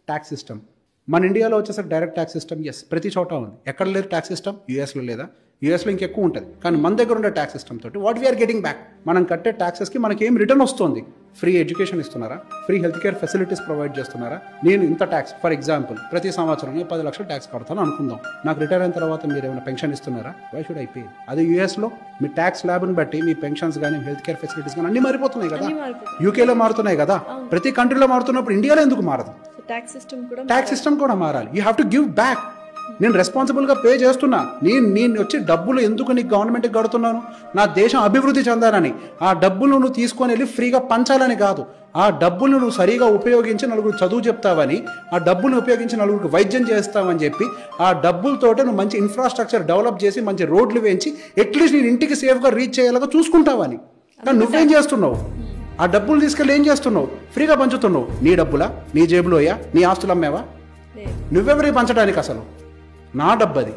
Tax system. మన ఇండియాలో వచ్చేసరికి డైరెక్ట్ ట్యాక్స్ సిస్టమ్ ఎస్ ప్రతి చోట ఉంది. ఎక్కడ లేదు ట్యాక్స్ సిస్టమ్? యూఎస్లో లేదా? యూఎస్లో ఇంకెక్కువ ఉంటుంది. కానీ మన దగ్గర ఉండే ట్యాక్స్ సిస్టమ్ తోటి వాట్ వీఆర్ గెటింగ్ బ్యాక్, మనం కట్టే ట్యాక్సెస్కి మనకి ఏం రిటర్న్ వస్తుంది? ఫ్రీ ఎడ్యుకేషన్ ఇస్తున్నారా? Free health care facilities provide చేస్తున్నారా? నేను ఇంత ట్యాక్స్, ఫర్ ఎగ్జాంపుల్ ప్రతి సంవత్సరం నేను 10 లక్షలు ట్యాక్స్ కడతాను అనుకుందాం. నాకు రిటైర్ అయిన తర్వాత మీరు ఏమైనా పెన్షన్ ఇస్తున్నారా? Why should I pay? అదే యూఎస్లో మీ ట్యాక్స్ స్లాబ్ని బట్టి మీ పెన్షన్స్ కానీ హెల్త్ కేర్ ఫెసిలిటీస్ కానీ అన్ని మారిపోతున్నాయి కదా. యూకేలో మారుతున్నాయి కదా. ప్రతి కంట్రీలో మారుతున్నప్పుడు ఇండియాలో ఎందుకు మారదు? ట్యాక్స్ సిస్టమ్ కూడా మారాలి. You have to give back. నేను రెస్పాన్సిబుల్గా పే చేస్తున్నా. నేను వచ్చి డబ్బులు ఎందుకు నీకు గవర్నమెంట్కి కడుతున్నాను? నా దేశం అభివృద్ధి చెందాలని. ఆ డబ్బులు నువ్వు తీసుకొని వెళ్ళి ఫ్రీగా పంచాలని కాదు. ఆ డబ్బులు నువ్వు సరిగా ఉపయోగించి నలుగురు చదువు చెప్తావని, ఆ డబ్బులను ఉపయోగించి నలుగురికి వైద్యం చేస్తావని చెప్పి, ఆ డబ్బులతోటే నువ్వు మంచి ఇన్ఫ్రాస్ట్రక్చర్ డెవలప్ చేసి మంచి రోడ్లు వేయించి అట్లీస్ట్ నేను ఇంటికి సేఫ్గా రీచ్ అయ్యేలాగా చూసుకుంటావని. కానీ నువ్వేం చేస్తున్నావు? ఆ డబ్బులు తీసుకెళ్ళి ఏం చేస్తున్నావు? ఫ్రీగా పంచుతున్నావు. నీ డబ్బులా? నీ జేబులోయా? నీ ఆస్తులు అమ్మేవా? నువ్వెవరికి పంచడానికి? అసలు నా డబ్బు అది.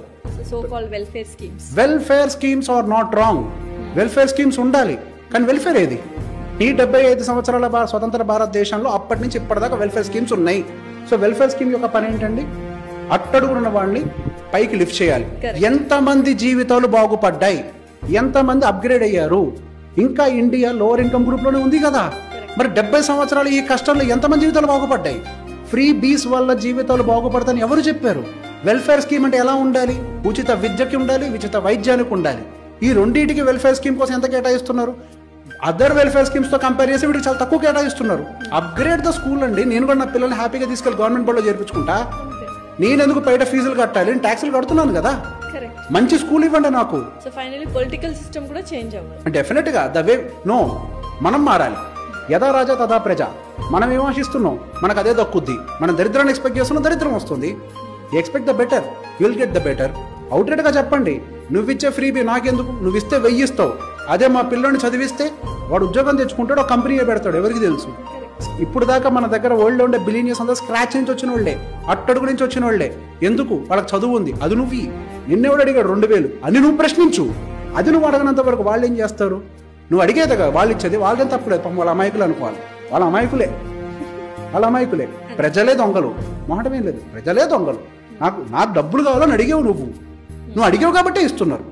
Welfare schemes are not wrong. Welfare schemes ఉండాలి. కానీ వెల్ఫేర్ ఏది? ఈ 75 సంవత్సరాల స్వతంత్ర భారతదేశంలో అప్పటి నుంచి ఇప్పటిదాకా వెల్ఫేర్ స్కీమ్స్ ఉన్నాయి. సో వెల్ఫేర్ స్కీమ్ యొక్క పని ఏంటండి? అట్టడుగున్న వాడిని పైకి లిఫ్ట్ చేయాలి. ఎంతమంది జీవితాలు బాగుపడ్డాయి, ఎంతమంది అప్గ్రేడ్ అయ్యారు? ఇంకా ఇండియా లోవర్ ఇన్కమ్ గ్రూప్లోనే ఉంది కదా. మరి 70 సంవత్సరాలు ఈ కష్టంలో ఎంతమంది జీవితాలు బాగుపడ్డాయి? ఫ్రీ బీస్ వల్ల జీవితాలు బాగుపడతాయని ఎవరు చెప్పారు? వెల్ఫేర్ స్కీమ్ అంటే ఎలా ఉండాలి? ఉచిత విద్యకి ఉండాలి, ఉచిత వైద్యానికి ఉండాలి. ఈ రెండింటికి వెల్ఫేర్ స్కీమ్ కోసం ఎంత కేటాయిస్తున్నారు? అదర్ వెల్ఫేర్ స్కీమ్స్ తో కంపేర్ చేసి వీటికి చాలా తక్కువ కేటాయిస్తున్నారు. అప్గ్రేడ్ ద స్కూల్ అండి. నేను కూడా నా పిల్లల్ని హ్యాపీగా తీసుకెళ్ళి గవర్నమెంట్ బడిలో చేర్పించుకుంటా. నేను ఎందుకు బయట ఫీజులు కట్టాలి? నేను ట్యాక్సులు కడుతున్నాను కదా. మంచి స్కూల్ ఇవ్వండి నాకు. సో ఫైనల్లీ పొలిటికల్ సిస్టమ్ కూడా చేంజ్ అవ్వాలి. డెఫినెట్ గా ద వే నో, మనం మారాలి. యథా రాజా తథా ప్రజ. మనం ఏం ఆశిస్తున్నాం? మనకు అదే దక్కుద్ది. మనం దరిద్రాన్ని ఎక్స్పెక్ట్ చేస్తున్నాం, దరిద్రం వస్తుంది. Expect the better, you'll get the better. Outlet గా చెప్పండి. నువ్వు ఇచ్చే ఫ్రీబీ నాకెందుకు? నువ్వు ఇస్తే 1000 ఇస్తావు. అదే మా పిల్లని చదివిస్తే వాడు ఉద్యోగం తెచ్చుకుంటాడు, ఒక కంపెనీ పెడతాడు. ఎవరికి తెలుసు? ఇప్పుడు దాకా మన దగ్గర వరల్డ్ ఉండే బిలియనియర్స్ అంతా స్క్రాచ్ నుంచి వచ్చిన వాళ్ళే, అట్టడుగు నుంచి వచ్చిన వాళ్ళే. ఎందుకు? వాళ్ళకి చదువు ఉంది. అది నువ్వు నిన్నెవడు అడిగాడు 2000 అని నువ్వు ప్రశ్నించు. అది నువ్వు అడగనంత వరకు వాళ్ళు ఏం చేస్తారు? నువ్వు అడిగేదిగా వాళ్ళు ఇచ్చేది. వాళ్ళకేం తప్పులేదు. పాపం వాళ్ళ అమాయకులు అనుకోవాలి. వాళ్ళ అమాయకులే. ప్రజలే దొంగలు. మొహటమేం లేదు. ప్రజలే దొంగలు. నాకు డబ్బులు కావాలని అడిగావు. నువ్వు అడిగావు కాబట్టే ఇస్తున్నారు.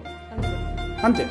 అంతే.